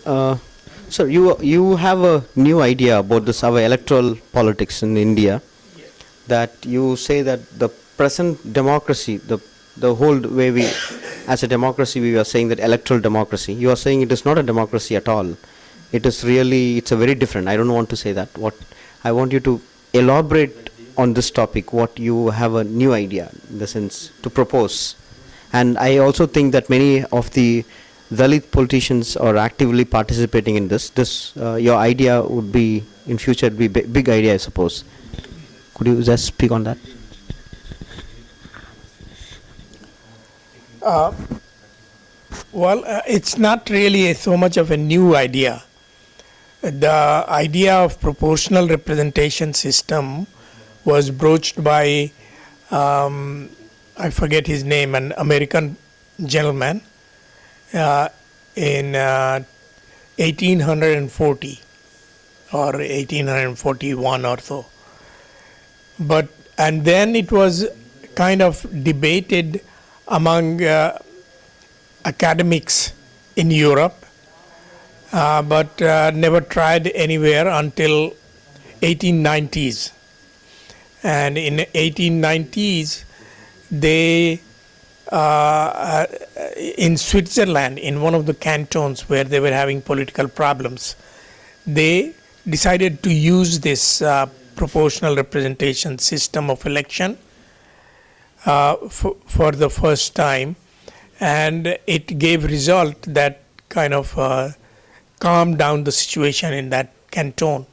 Uh, Sir, you have a new idea about this our electoral politics in India. That you say that the present democracy, the whole way we, as a democracy, we are saying that electoral democracy. You are saying it is not a democracy at all. It is really, it's a very different. I don't want to say that. What I want you to elaborate on this topic. What you have a new idea in the sense to propose, and I also think that many of the Dalit politicians are actively participating in this. Your idea would be in future be big idea, I suppose. Could you just speak on that? It's not really so much of a new idea. The idea of proportional representation system was broached by, I forget his name, an American gentleman in 1840 or 1841 or so. And then it was kind of debated among academics in Europe, but never tried anywhere until 1890s. And in 1890s, they in Switzerland, in one of the cantons where they were having political problems, they decided to use this proportional representation system of election for the first time, and it gave result that kind of calmed down the situation in that canton.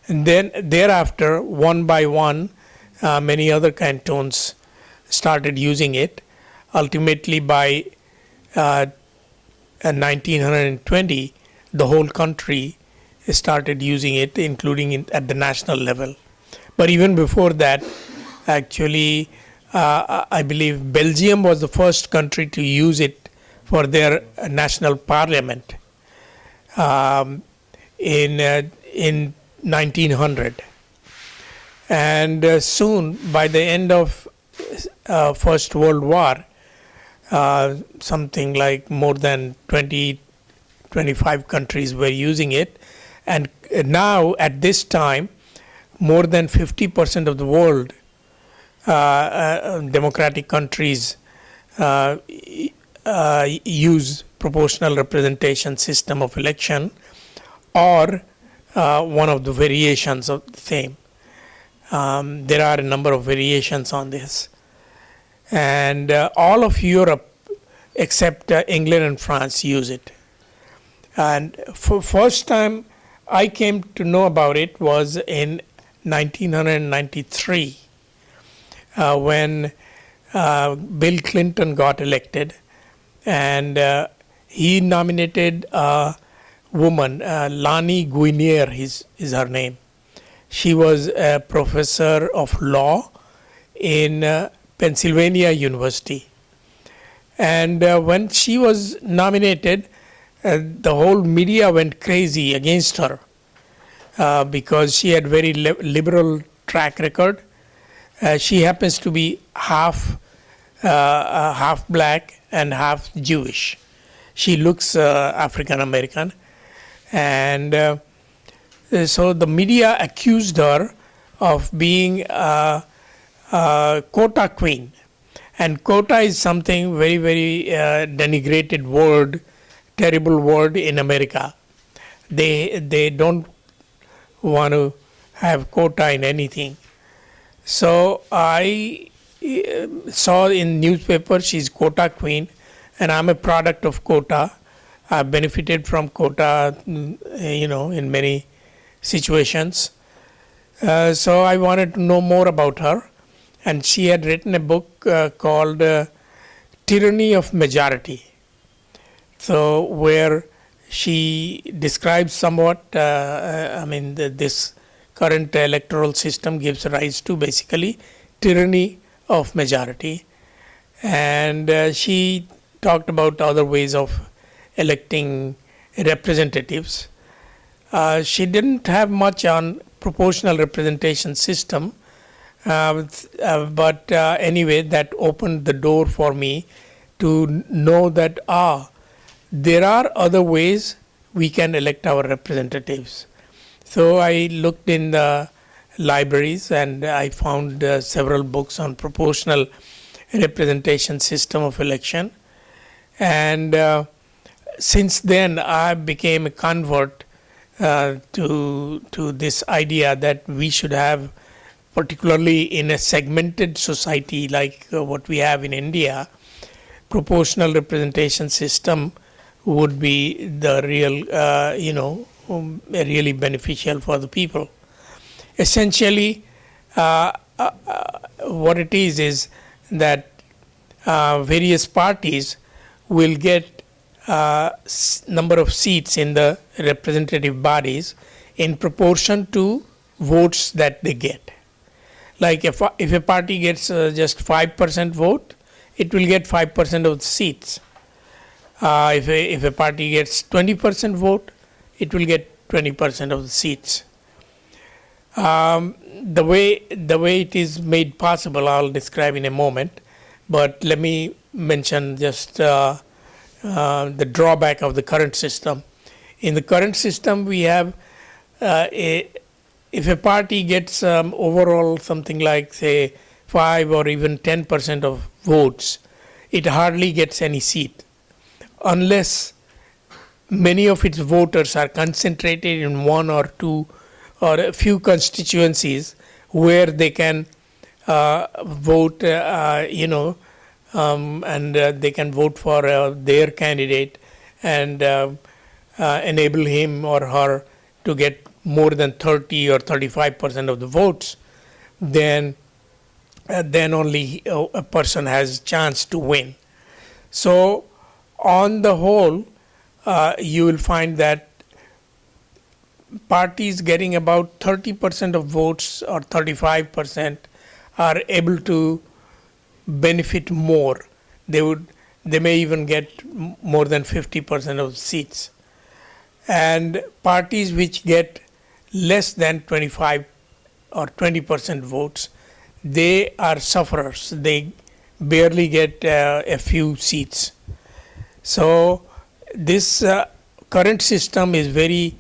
And then thereafter, one by one, many other cantons started using it. Ultimately, by 1920, the whole country started using it, including at the national level. But even before that, actually, I believe Belgium was the first country to use it for their national parliament in 1900. And soon, by the end of First World War, something like more than 25 countries were using it. And now, at this time, more than 50% of the world democratic countries use proportional representation system of election or one of the variations of the same. There are a number of variations on this. And all of Europe except England and France use it. And for first time I came to know about it was in 1993 when Bill Clinton got elected, and he nominated a woman, Lani Guinier is her name. She was a professor of law in Pennsylvania University. And when she was nominated, the whole media went crazy against her because she had very liberal track record. She happens to be half black and half Jewish. She looks African American, and so the media accused her of being a quota queen. And quota is something very, very denigrated word, terrible word in America. They don't want to have quota in anything. So I saw in newspaper she's quota queen, and I'm a product of quota. I've benefited from quota, in many situations. So I wanted to know more about her. And she had written a book called Tyranny of Majority. So where she describes somewhat, this current electoral system gives rise to basically tyranny of majority. And she talked about other ways of electing representatives. She didn't have much on proportional representation system. But anyway, that opened the door for me to know that there are other ways we can elect our representatives. So I looked in the libraries and I found several books on proportional representation system of election. And since then, I became a convert to this idea that we should have, particularly in a segmented society like what we have in India, proportional representation system would be the real, really beneficial for the people. Essentially, what it is that various parties will get number of seats in the representative bodies in proportion to votes that they get. Like if a party gets just 5% vote, it will get 5% of the seats. If a party gets 20% vote, it will get 20% of the seats. The way it is made possible, I'll describe in a moment. But let me mention just the drawback of the current system. In the current system, we have if a party gets overall something like say 5 or even 10% of votes, it hardly gets any seat unless many of its voters are concentrated in one or two or a few constituencies where they can vote, and they can vote for their candidate and enable him or her to get more than 30 or 35% of the votes, then only a person has chance to win. So on the whole, you will find that parties getting about 30% of votes or 35% are able to benefit more. They may even get more than 50% of seats. And parties which get less than 25 or 20% votes, they are sufferers. They barely get a few seats. So this current system is very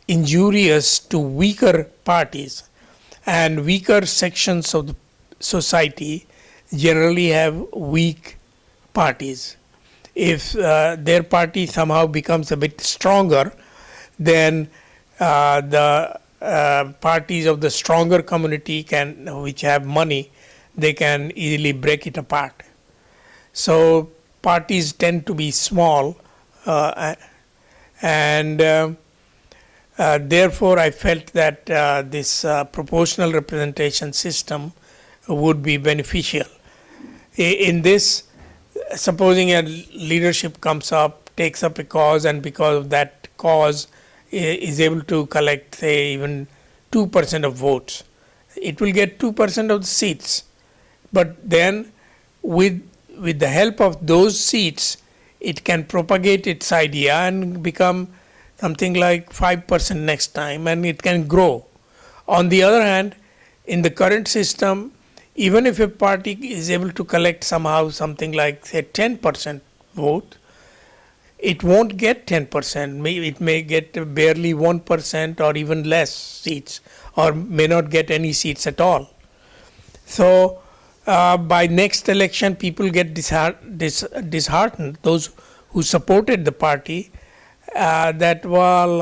injurious to weaker parties, and weaker sections of the society generally have weak parties. If their party somehow becomes a bit stronger, then the parties of the stronger community which have money, they can easily break it apart. So parties tend to be small, and therefore I felt that this proportional representation system would be beneficial. In this, supposing a leadership comes up, takes up a cause, and because of that cause is able to collect, say, even 2% of votes, it will get 2% of the seats. But then with the help of those seats, it can propagate its idea and become something like 5% next time, and it can grow. On the other hand, in the current system, even if a party is able to collect somehow something like, say, 10% vote, it won't get 10%. It may get barely 1% or even less seats, or may not get any seats at all. So by next election, people get disheartened, those who supported the party, that, well,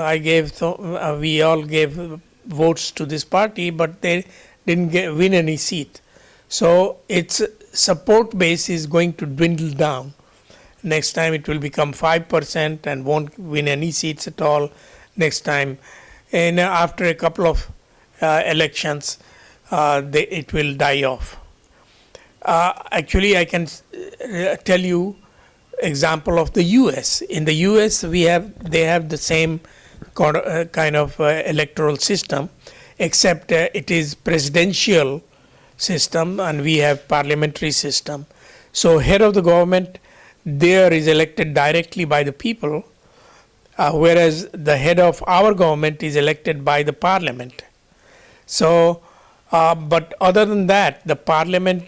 we all gave votes to this party, but they didn't win any seat. So its support base is going to dwindle down. Next time it will become 5% and won't win any seats at all next time. And after a couple of elections, it will die off. Actually, I can tell you example of the U.S. In the U.S., they have the same kind of electoral system, except it is presidential system and we have parliamentary system. So head of the government there is elected directly by the people, whereas the head of our government is elected by the parliament. So, but other than that, the parliament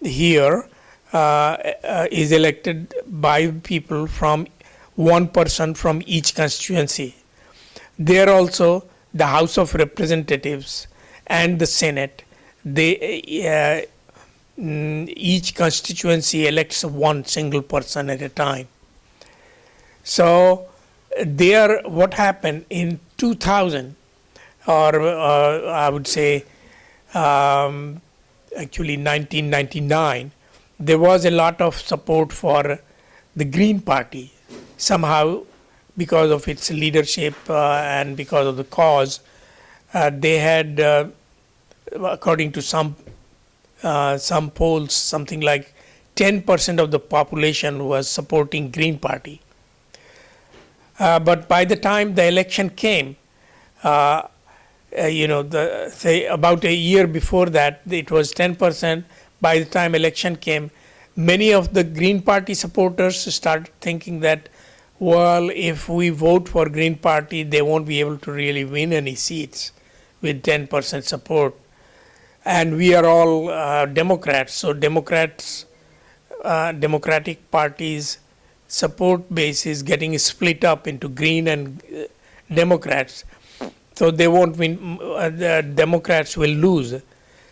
here is elected by people from one person from each constituency. There also the House of Representatives and the Senate, each constituency elects one single person at a time. So there, what happened in 2000, or I would say actually 1999, there was a lot of support for the Green Party. Somehow, because of its leadership and because of the cause, they had, according to some polls, something like 10% of the population was supporting Green Party. But by the time the election came, about a year before that, it was 10%. By the time election came, many of the Green Party supporters started thinking that, well, if we vote for Green Party, they won't be able to really win any seats with 10% support. And we are all Democrats, so Democratic parties support base is getting split up into Green and Democrats. So they won't win, the Democrats will lose.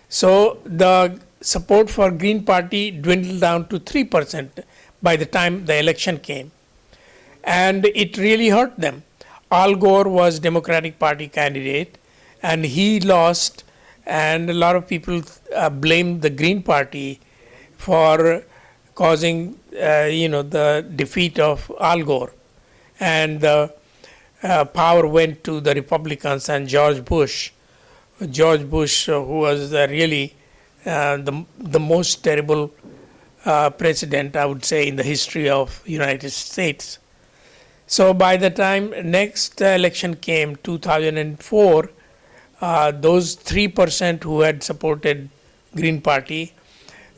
So the support for Green Party dwindled down to 3% by the time the election came. And it really hurt them. Al Gore was Democratic Party candidate and he lost, and a lot of people blamed the Green Party for causing the defeat of Al Gore, and the power went to the Republicans and George Bush, who was really the most terrible president, I would say, in the history of United States. So by the time next election came, 2004, those 3% who had supported Green Party,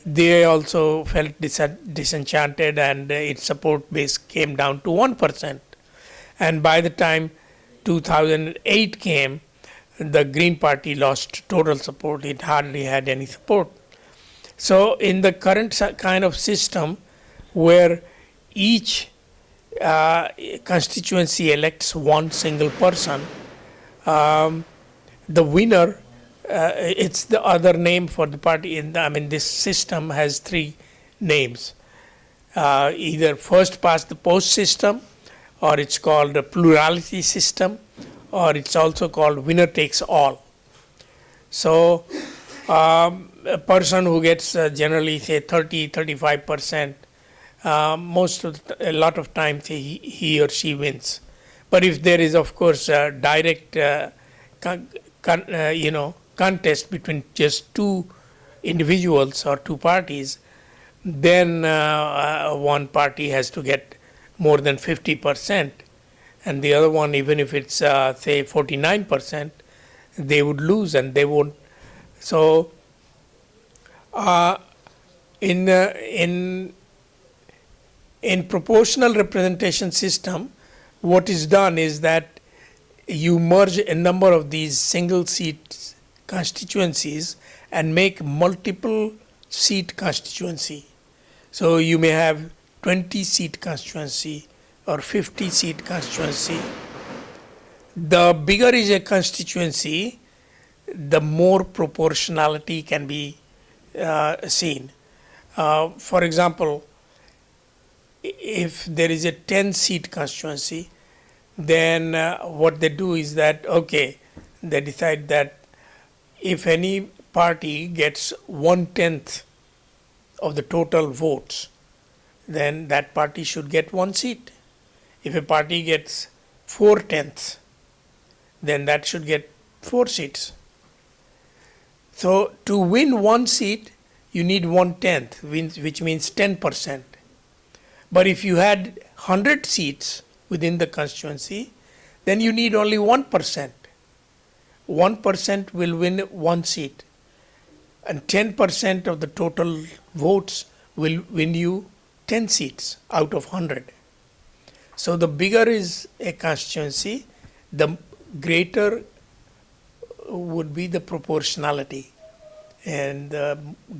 they also felt disenchanted, and its support base came down to 1%. And by the time 2008 came, the Green Party lost total support. It hardly had any support. So in the current kind of system where each constituency elects one single person, the winner, it's the other name for the party. This system has three names. Either first past the post system, or it's called a plurality system, or it's also called winner takes all. So a person who gets generally say 30-35%, a lot of times he or she wins. But if there is, of course, a direct contest between just two individuals or two parties, then one party has to get more than 50%, and the other one, even if it's say 49%, they would lose and they won't. So in proportional representation system, what is done is that you merge a number of these single seat constituencies and make multiple seat constituency. So you may have 20 seat constituency or 50 seat constituency. The bigger is a constituency, the more proportionality can be seen. For example, if there is a 10 seat constituency, then what they do is that, they decide that if any party gets 1/10 of the total votes, then that party should get one seat. If a party gets 4/10, then that should get 4 seats. So to win one seat, you need 1/10, which means 10%. But if you had 100 seats within the constituency, then you need only 1%. 1% will win one seat, and 10% of the total votes will win you 10 seats out of 100. So the bigger is a constituency, the greater would be the proportionality, and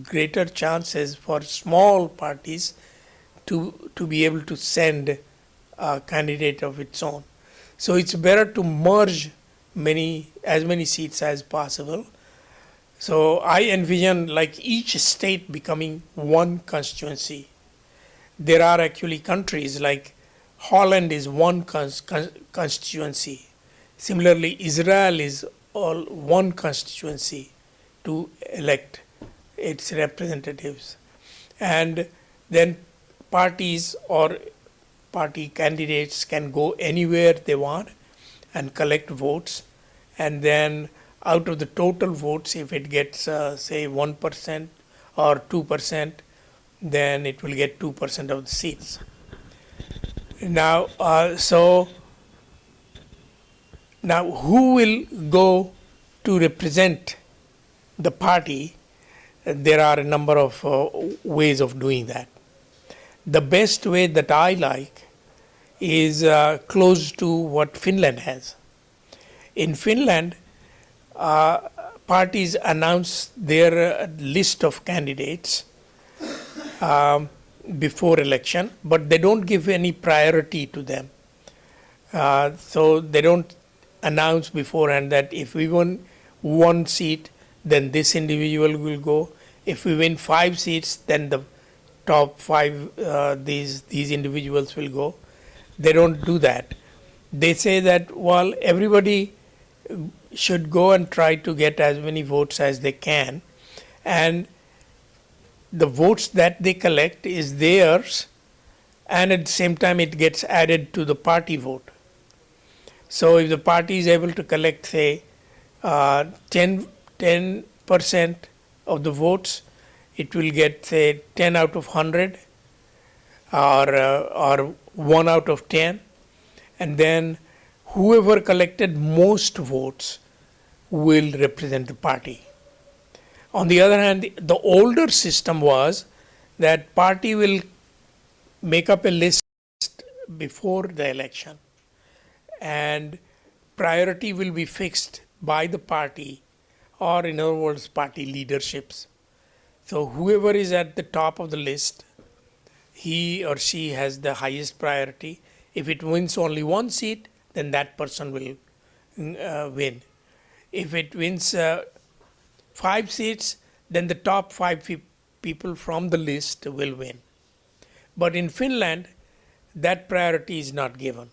greater chances for small parties to be able to send candidate of its own. So it's better to merge as many seats as possible. So I envision like each state becoming one constituency. There are actually countries like Holland is one constituency. Similarly, Israel is all one constituency to elect its representatives. And then parties or party candidates can go anywhere they want and collect votes. And then out of the total votes, if it gets, say, 1% or 2%, then it will get 2% of the seats. Now, now who will go to represent the party? There are a number of ways of doing that. The best way that I like is close to what Finland has. In Finland, parties announce their list of candidates before election, but they don't give any priority to them. So they don't announce beforehand that if we won one seat, then this individual will go. If we win 5 seats, then the top 5 these individuals will go. They don't do that. They say that, well, everybody should go and try to get as many votes as they can, and the votes that they collect is theirs, and at the same time it gets added to the party vote. So if the party is able to collect, say, 10% of the votes, it will get, say, 10 out of 100 or 1 out of 10. And then whoever collected most votes will represent the party. On the other hand, the older system was that party will make up a list before the election, and priority will be fixed by the party, or in other words, party leaderships. So whoever is at the top of the list, he or she has the highest priority. If it wins only 1 seat, then that person will win. If it wins 5 seats, then the top 5 people from the list will win. But in Finland, that priority is not given.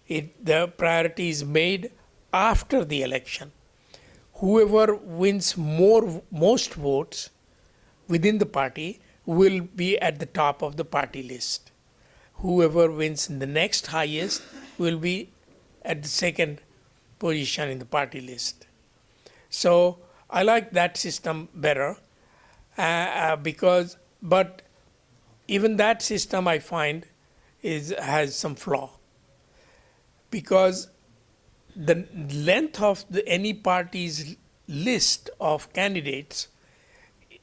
The priority is made after the election. Whoever wins most votes within the party will be at the top of the party list. Whoever wins the next highest will be at the second position in the party list. So I like that system better but even that system I find has some flaw, because the length of any party's list of candidates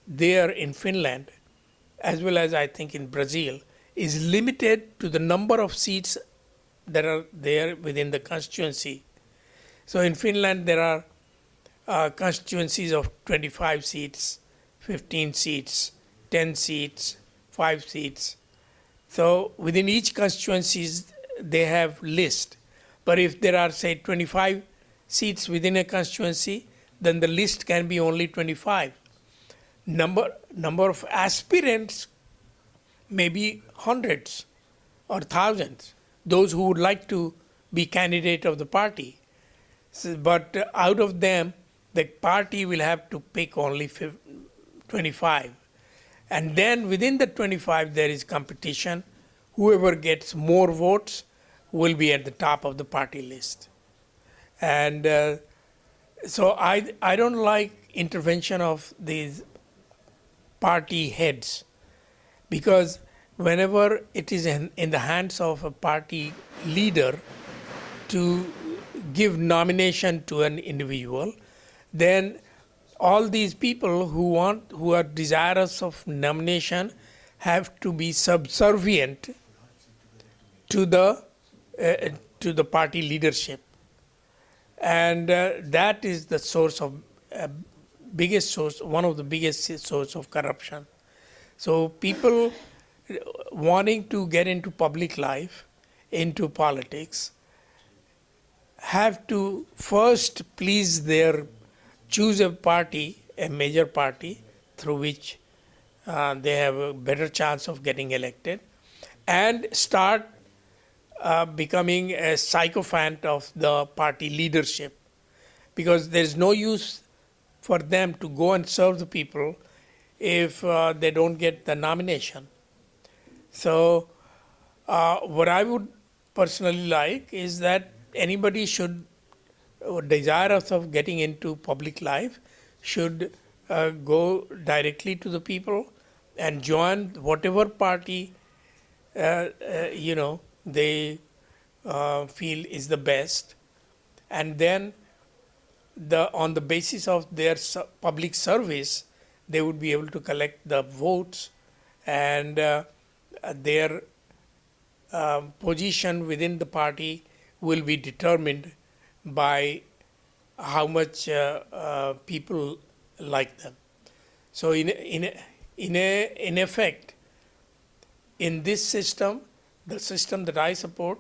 there in Finland, as well as I think in Brazil, is limited to the number of seats that are there within the constituency. So in Finland there are constituencies of 25 seats, 15 seats, 10 seats, 5 seats. So within each constituencies they have list. But if there are, say, 25 seats within a constituency, then the list can be only 25. Number of aspirants may be hundreds or thousands, those who would like to be candidate of the party. But out of them, the party will have to pick only 25. And then within the 25, there is competition. Whoever gets more votes will be at the top of the party list. And so I don't like intervention of these party heads, because whenever it is in the hands of a party leader to give nomination to an individual, then all these people who are desirous of nomination have to be subservient to the party leadership, and that is the source of one of the biggest source of corruption. So people wanting to get into public life, into politics have to first please their choose a party, a major party, through which they have a better chance of getting elected, and start becoming a sycophant of the party leadership, because there is no use for them to go and serve the people if they don't get the nomination. So, what I would personally like is that anybody should, desirous of getting into public life, should go directly to the people and join whatever party they feel is the best, and then on the basis of their public service, they would be able to collect the votes, and their position within the party will be determined by how much people like them. So in effect, in this system, the system that I support,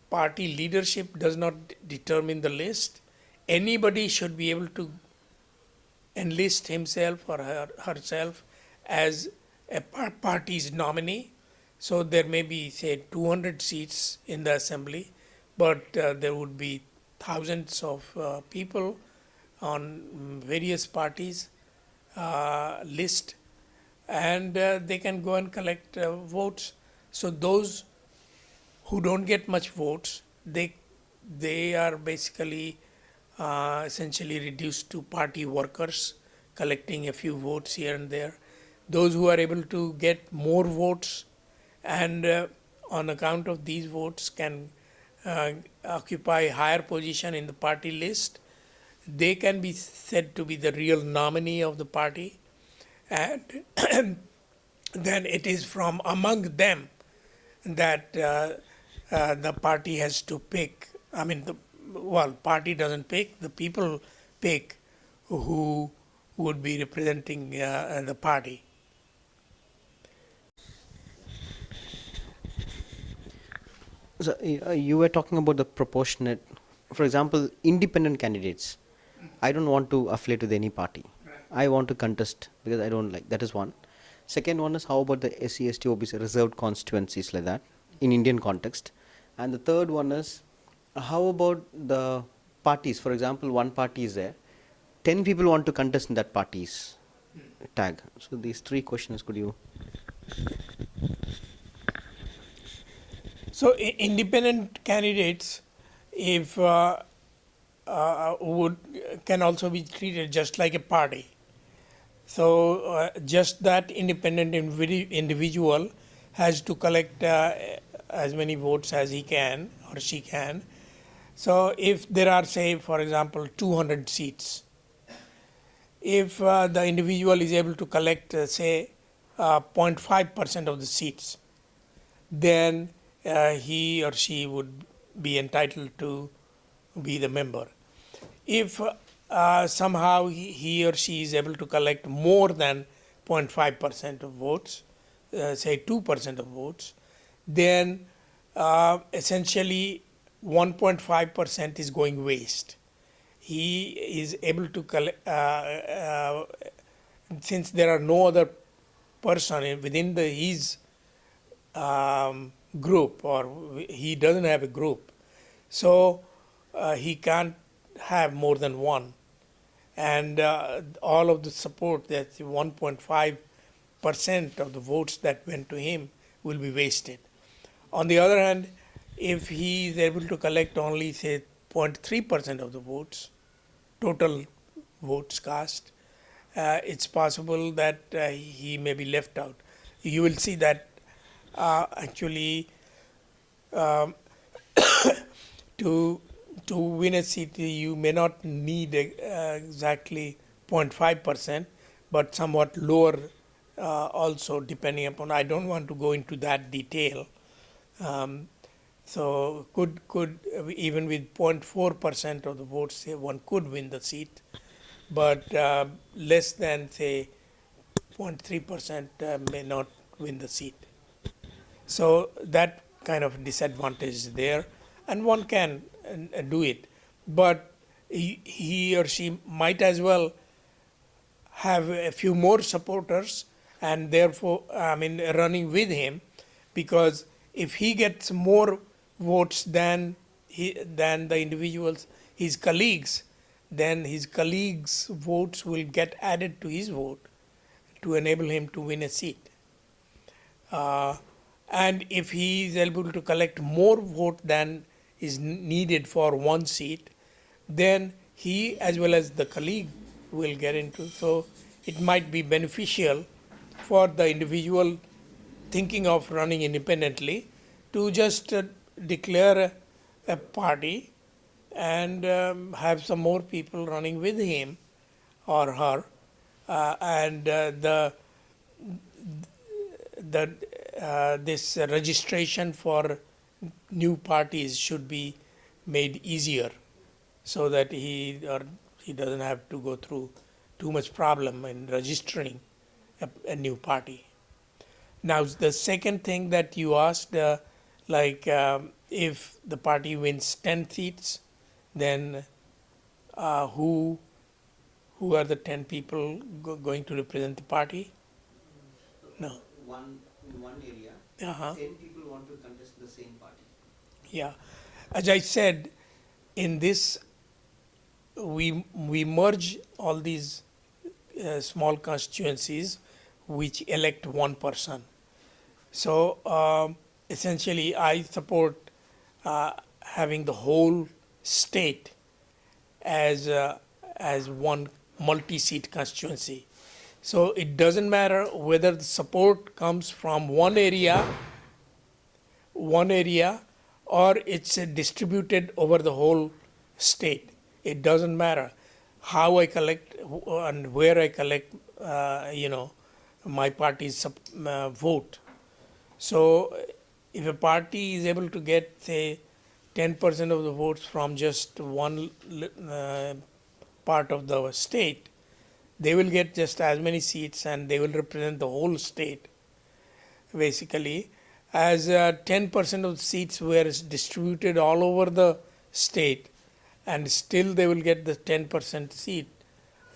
party leadership does not determine the list. Anybody should be able to enlist himself or herself as a party's nominee. So there may be, say, 200 seats in the assembly, but there would be thousands of people on various parties list, and they can go and collect votes. So those who don't get much votes, they are basically essentially reduced to party workers, collecting a few votes here and there. Those who are able to get more votes and on account of these votes can occupy higher position in the party list, they can be said to be the real nominee of the party, and then it is from among them that the party has to pick. I mean, party doesn't pick, the people pick who would be representing the party. So, you were talking about the proportionate. For example, independent candidates. I don't want to affiliate with any party. I want to contest because I don't like. That is one. Second one is, how about the SC, ST, OBC reserved constituencies like that in Indian context? And the third one is, how about the parties? For example, one party is there, 10 people want to contest in that party's tag. So these three questions, could you? So independent candidates, if can also be treated just like a party. So just that independent individual has to collect as many votes as he can or she can. So if there are, say, for example, 200 seats, if the individual is able to collect, say, 0.5% of the seats, then he or she would be entitled to be the member. If somehow he or she is able to collect more than 0.5% of votes, say 2% of votes, then essentially 1.5% is going waste. He is able to collect, since there are no other person within his group, or he doesn't have a group, so he can't have more than one, and all of the support, that 1.5% of the votes that went to him, will be wasted. On the other hand, if he is able to collect only, say, 0.3% of the votes, total votes cast, it's possible that he may be left out. You will see that actually to win a seat, you may not need exactly 0.5%, but somewhat lower also, depending upon. I don't want to go into that detail. So could even with 0.4% of the votes, say, one could win the seat, but less than, say, 0.3% may not win the seat. So that kind of disadvantage is there, and one can do it, but he or she might as well have a few more supporters, and therefore, I mean, running with him, because if he gets more votes than the individuals, his colleagues, then his colleagues' votes will get added to his vote to enable him to win a seat. Uh, and if he is able to collect more vote than is needed for one seat, then he as well as the colleague will get into. So it might be beneficial for the individual thinking of running independently to just declare a party and have some more people running with him or her, and the this registration for new parties should be made easier, so that he doesn't have to go through too much problem in registering a new party. Now the second thing that you asked, if the party wins 10 seats, then who are the 10 people going to represent the party? No. In one area, Uh-huh. 10 people want to contest the same party. Yeah, as I said, in this we merge all these small constituencies which elect one person. So essentially, I support having the whole state as one multi-seat constituency. So it doesn't matter whether the support comes from one area, or it's distributed over the whole state. It doesn't matter how I collect and where I collect, my party's vote. So if a party is able to get, say, 10% of the votes from just one part of the state, they will get just as many seats and they will represent the whole state, basically. As 10% of the seats were distributed all over the state, and still they will get the 10% seat,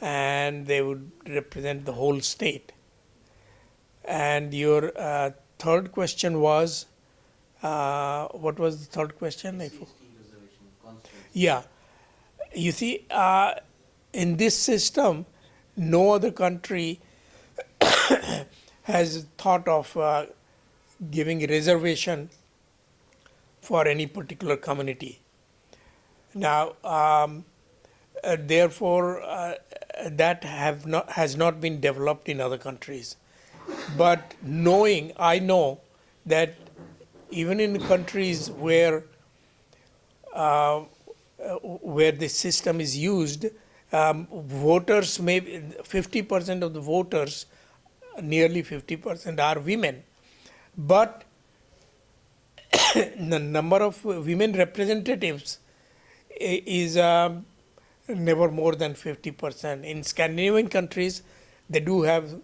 and they would represent the whole state. And your third question was, what was the third question? Yeah, you see, in this system, no other country has thought of giving a reservation for any particular community. Now, therefore, that has not been developed in other countries. But I know that even in countries where this system is used, voters, maybe 50% of the voters, nearly 50% are women. But the number of women representatives is never more than 50%. In Scandinavian countries, they do have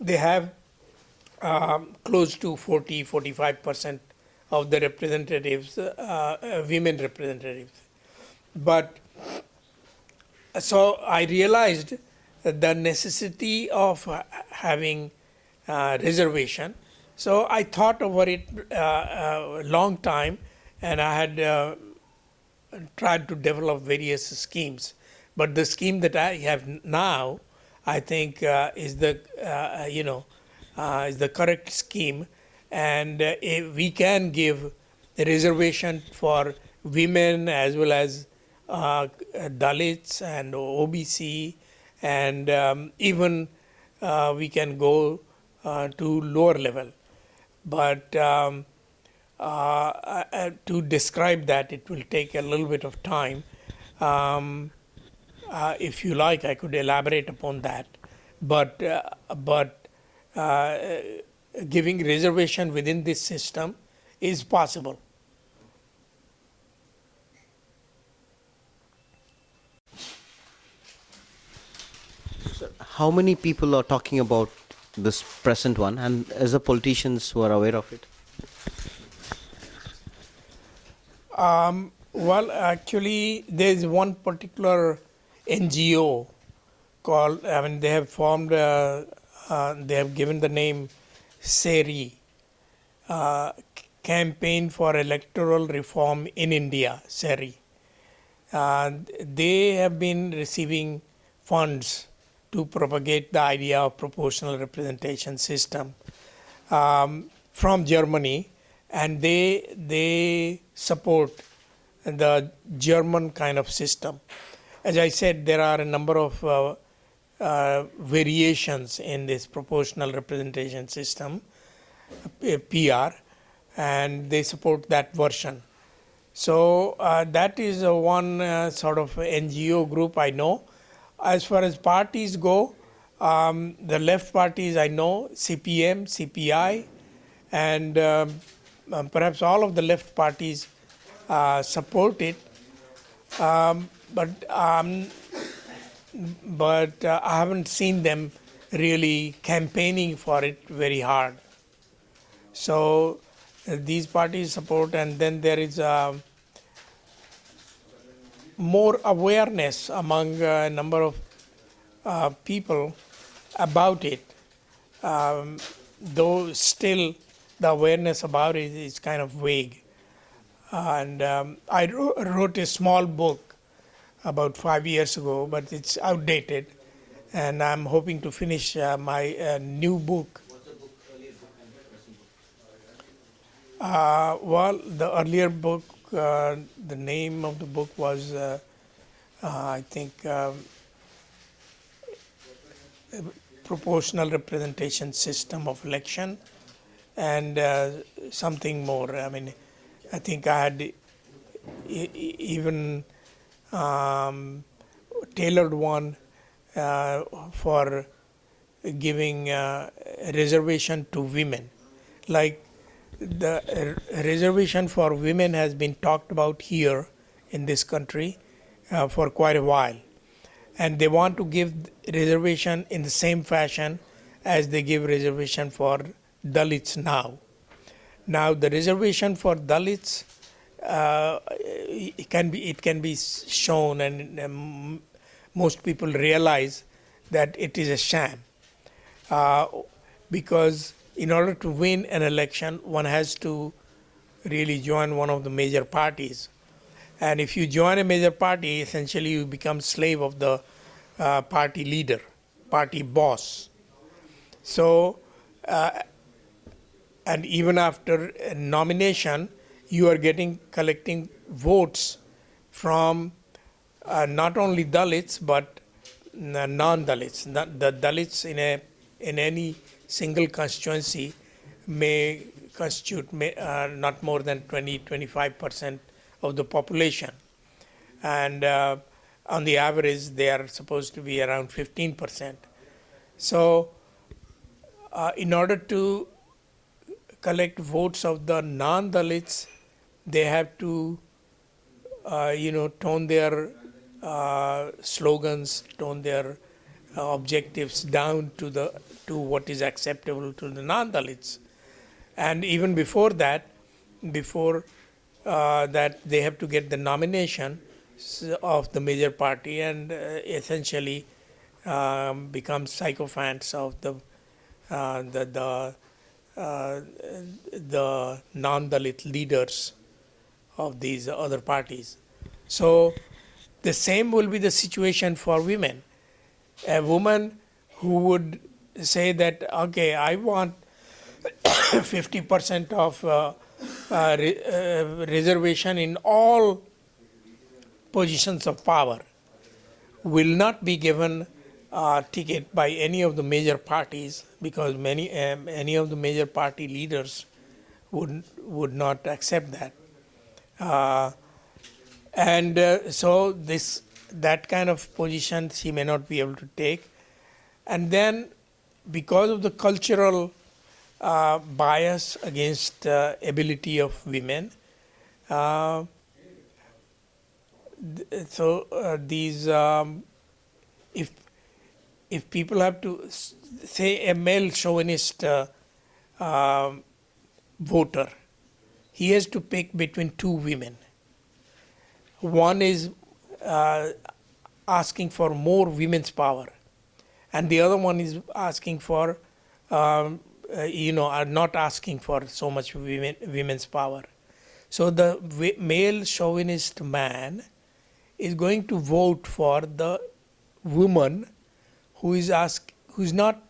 they have close to 45% of the representatives, women representatives. But so I realized the necessity of having reservation. So I thought over it a long time, and I had tried to develop various schemes. But the scheme that I have now, I think, is the correct scheme, and we can give a reservation for women as well as Dalits and OBC, and even we can go to lower level. But to describe that, it will take a little bit of time. If you like, I could elaborate upon that. But giving reservation within this system is possible. How many people are talking about this present one, and as the politicians who are aware of it? Well, actually, there is one particular NGO called, I mean, they have formed, they have given the name SERI, Campaign for Electoral Reform in India, SERI. They have been receiving funds to propagate the idea of proportional representation system from Germany, and they support the German kind of system. As I said, there are a number of variations in this proportional representation system, PR, and they support that version. So that is one sort of NGO group I know. As far as parties go, the left parties I know, CPM, CPI, and perhaps all of the left parties support it. But I haven't seen them really campaigning for it very hard. So these parties support, and then there is more awareness among a number of people about it. Though still the awareness about it is kind of vague. And I wrote a small book about 5 years ago, but it's outdated, and I'm hoping to finish my new book. Well, the earlier book, the name of the book was, I think, Proportional Representation System of Election, and something more. I mean, I think I had even tailored one for giving reservation to women. Like the reservation for women has been talked about here in this country for quite a while, and they want to give reservation in the same fashion as they give reservation for Dalits now. Now the reservation for Dalits, it can be shown, and most people realize that it is a sham, because in order to win an election, one has to really join one of the major parties. And if you join a major party, essentially you become slave of the party leader, party boss. So, and even after a nomination, you are collecting votes from not only Dalits but non-Dalits. The Dalits in any single constituency may constitute not more than 20-25% of the population, and on the average they are supposed to be around 15%. So in order to collect votes of the non-Dalits, they have to tone their slogans, tone their objectives down to what is acceptable to the non-Dalits. And even before that, they have to get the nomination of the major party, and essentially become sycophants of the non-Dalit leaders of these other parties. So the same will be the situation for women. A woman who would say that, okay, I want 50% of reservation in all positions of power, will not be given a ticket by any of the major parties, because any of the major party leaders would not accept that. So that kind of position she may not be able to take. And then because of the cultural bias against ability of women, these if if people have to say a male chauvinist voter, he has to pick between two women. One is asking for more women's power, and the other one is asking for, are not asking for so much women's power. So the male chauvinist man is going to vote for the woman who's not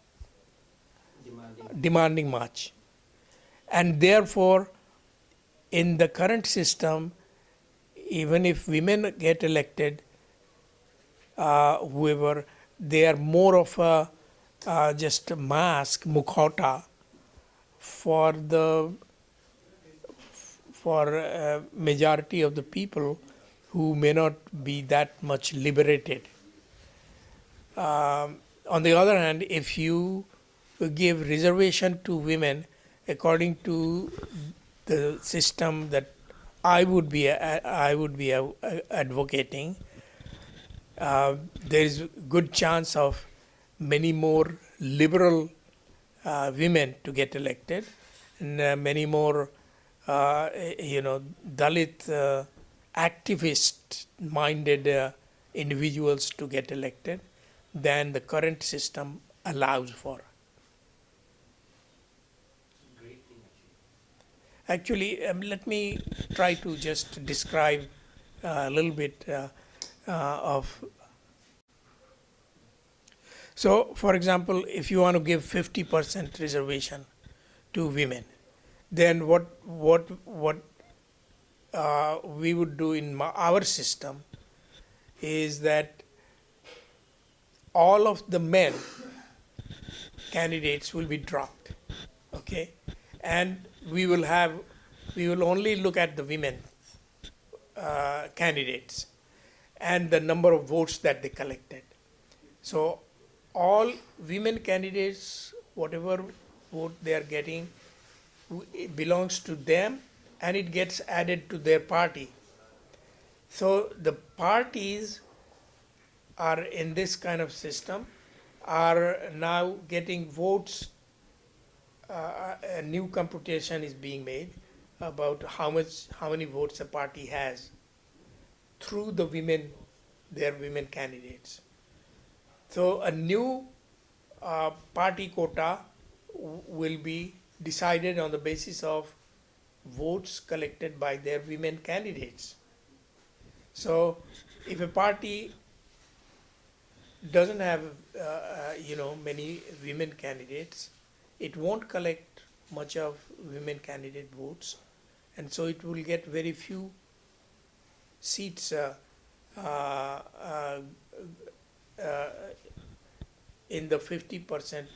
demanding much, and therefore, in the current system, even if women get elected, whoever, they are more of a just a mask, mukhota, for the majority of the people who may not be that much liberated. On the other hand, if you give reservation to women according to the system that I would be advocating, there is good chance of many more liberal women to get elected, and many more Dalit activist minded individuals to get elected than the current system allows for. Actually, let me try to just describe a little bit of. So, for example, if you want to give 50% reservation to women, then what we would do in our system is that all of the men candidates will be dropped, okay, and we will only look at the women candidates and the number of votes that they collected. So all women candidates, whatever vote they are getting, it belongs to them and it gets added to their party. So the parties are in this kind of system are now getting votes. A new computation is being made about how many votes a party has through their women candidates. So a new party quota will be decided on the basis of votes collected by their women candidates. So if a party doesn't have many women candidates, it won't collect much of women candidate votes, and so it will get very few seats in the 50%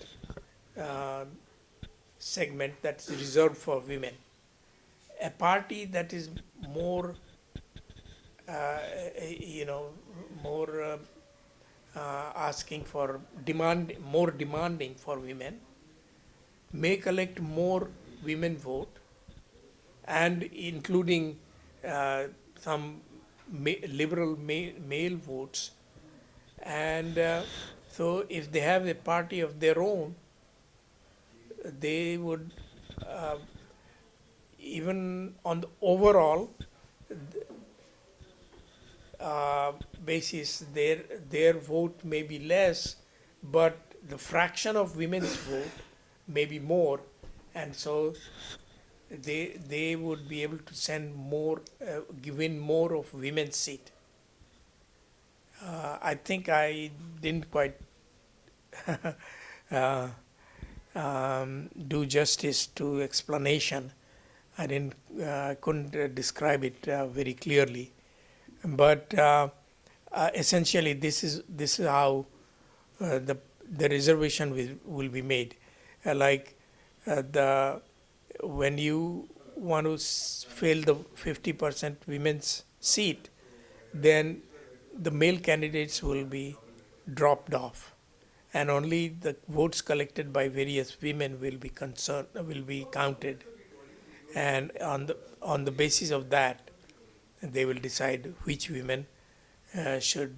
segment that's reserved for women. A party that is more, more asking for more demanding for women, may collect more women vote, and including some liberal male votes, and so if they have a party of their own, they would even on the overall basis, their vote may be less, but the fraction of women's vote may be more, and so they would be able to send more, give in more of women's seat. I think I didn't quite do justice to explanation. I couldn't describe it very clearly, but essentially this is how the reservation will be made. When you want to fill the 50% women's seat, then the male candidates will be dropped off, and only the votes collected by various women will be counted, and on the basis of that, they will decide which women should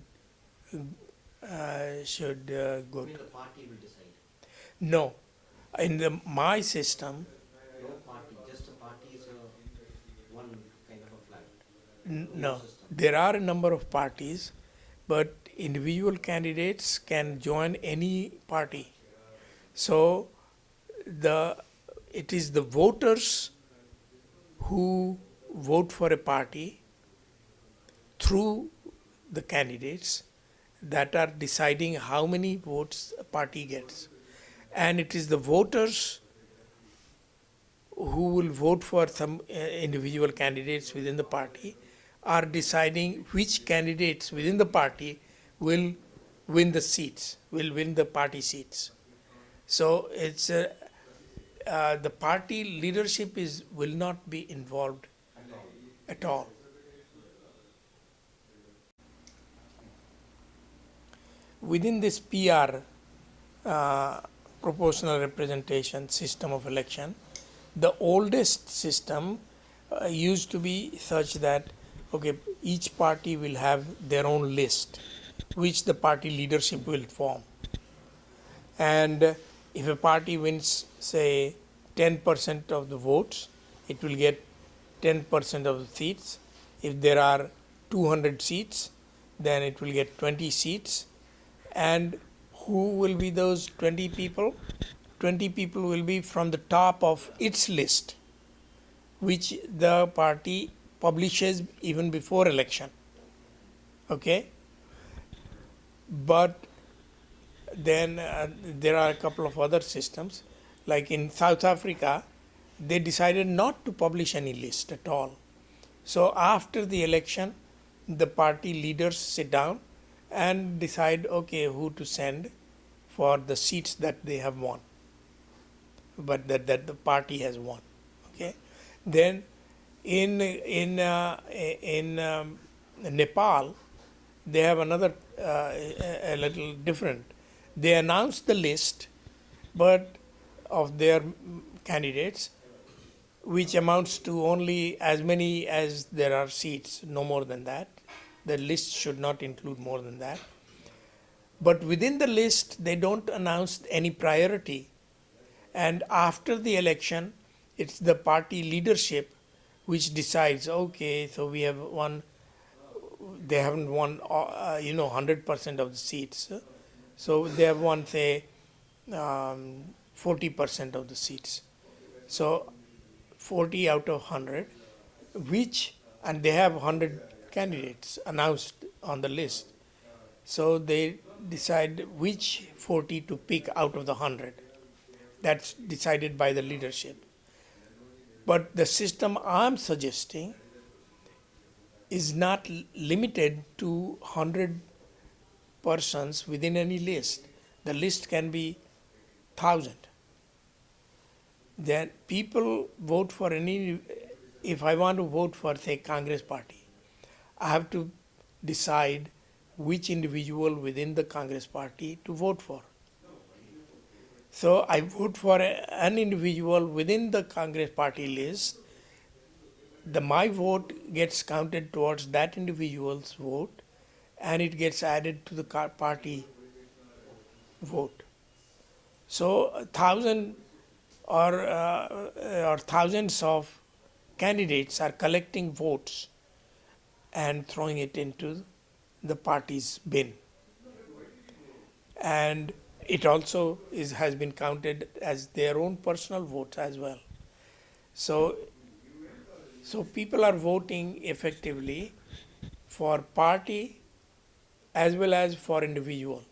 should go to. The party will decide. No, in my system, No party, just a party is one kind of a flag. no, there are a number of parties, but individual candidates can join any party. So the it is the voters who vote for a party through the candidates that are deciding how many votes a party gets. And it is the voters who will vote for some individual candidates within the party are deciding which candidates within the party will win the seats, will win the party seats. So it's the party leadership will not be involved at all. Within this PR, proportional representation system of election, the oldest system used to be such that okay, each party will have their own list, which the party leadership will form. And if a party wins, say, 10% of the votes, it will get 10% of the seats. If there are 200 seats, then it will get 20 seats. And who will be those 20 people? 20 people will be from the top of its list, which the party publishes even before election. Okay? But then there are a couple of other systems. Like in South Africa, they decided not to publish any list at all. So after the election, the party leaders sit down and decide, okay, who to send for the seats that they have won, but that the party has won. Okay, then in Nepal, they have another a little different. They announce the list, but of their candidates, which amounts to only as many as there are seats, no more than that. The list should not include more than that. But within the list, they don't announce any priority. And after the election, it's the party leadership which decides, okay, so we have won, they haven't won, 100% of the seats. So they have won, say, 40% of the seats. So 40 out of 100, and they have 100 candidates announced on the list. So they decide which 40 to pick out of the 100. That's decided by the leadership. But the system I'm suggesting is not limited to 100 persons within any list. The list can be 1,000. Then people vote for any, if I want to vote for, say, Congress party, I have to decide which individual within the Congress party to vote for. So I vote for an individual within the Congress party list. My vote gets counted towards that individual's vote, and it gets added to the party vote. So 1,000 or thousands of candidates are collecting votes and throwing it into the party's bin. And it also has been counted as their own personal votes as well. So people are voting effectively for party as well as for individual.